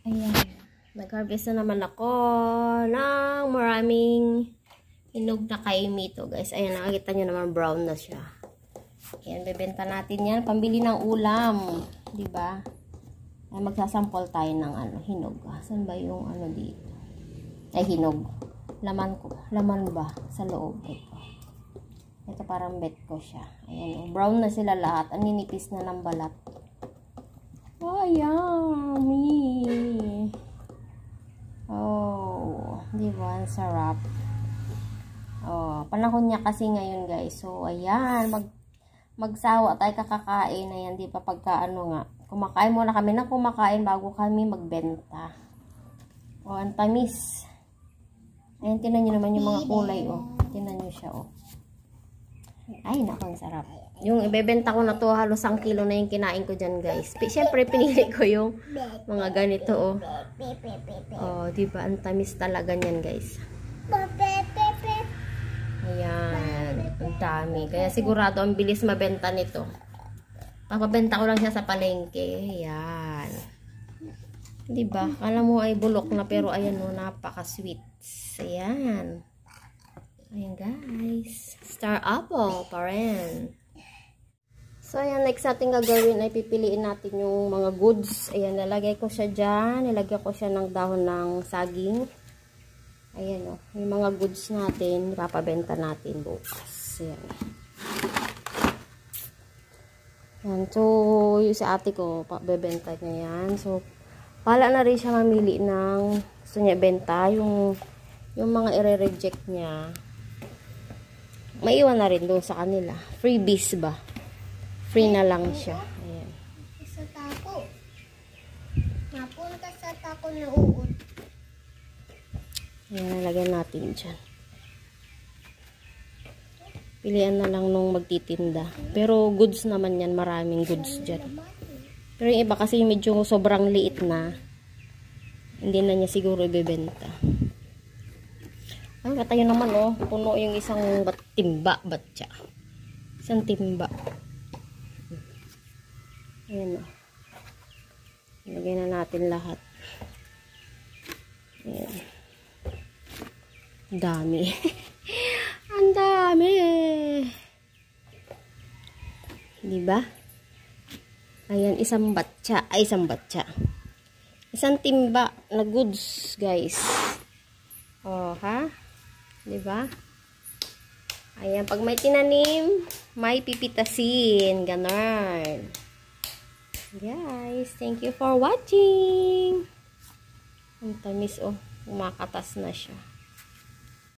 Ayan. Nag-harvest na naman ako ng maraming hinog na kaimito, guys. Ayan, nakikita nyo naman brown na siya. Ayan, bebenta natin yan. Pambili ng ulam. Diba? Ay, magsasample tayo ng hinog. Saan ba yung dito? Ay, hinog. Laman ko. Laman ba? Sa loob. Ito parang bet ko siya. Ayan, brown na sila lahat. Ang ninipis na ng balat. Oh, yummy! Oh, diba? Ang sarap. Oh, panahon niya kasi ngayon, guys. So, ayan. Magsawa tayo kakakain. Ayan, di pa pagka nga. Kumakain muna kami ng kumakain bago kami magbenta. Oh, ang tamis. Ayan, tinan nyo naman yung mga kulay, oh. Tinan nyo siya, oh. Ay, naku, ang sarap. Yung ibebenta ko na to, halos 1 kilo na yung kinain ko dyan, guys. Siyempre, pinili ko yung mga ganito, oh. Oh, diba? Ang tamis talaga niyan, guys. Ayan. Ang dami. Kaya sigurado, ang bilis mabenta nito. Papabenta ko lang siya sa palengke. Ayan. Diba? Kala mo ay bulok na, pero ayan, oh, napaka-sweet. Ayan. Ayan, guys. Star apple pa rin. So, ayan, next natin gagawin ay pipiliin natin yung mga goods. Ayan, nalagay ko siya dyan. Nilagay ko siya ng dahon ng saging. Ayan, o. Yung mga goods natin, papabenta natin bukas. Ayan. Ayan, so, yung sa ate ko, bebenta niya yan. So, pala na rin siya mamili ng gusto niya benta. Yung mga i-reject niya, maiwan na rin doon sa kanila. Freebies ba? Free na lang siya. Ayan. Sa tako. Napunta sa tako na uod. Ayan, nalagyan natin dyan. Pilihan na lang nung magtitinda. Pero goods naman yan. Maraming goods dyan. Pero yung iba kasi medyo sobrang liit na. Hindi na niya siguro ibebenta. Ay, katayo naman, oh. Puno yung isang batya. Isang timba. Ayan, oh. Lagyan na natin lahat. Ayan. Dami. Ang dami. Diba? Ayan, isang batya. Ay, isang batya. Isang timba na goods, guys. Oh, ha? Diba? Ayan, pag may tinanim, may pipitasin. Ganon. Guys, thank you for watching. Ang tamis, oh. Umakatas na siya.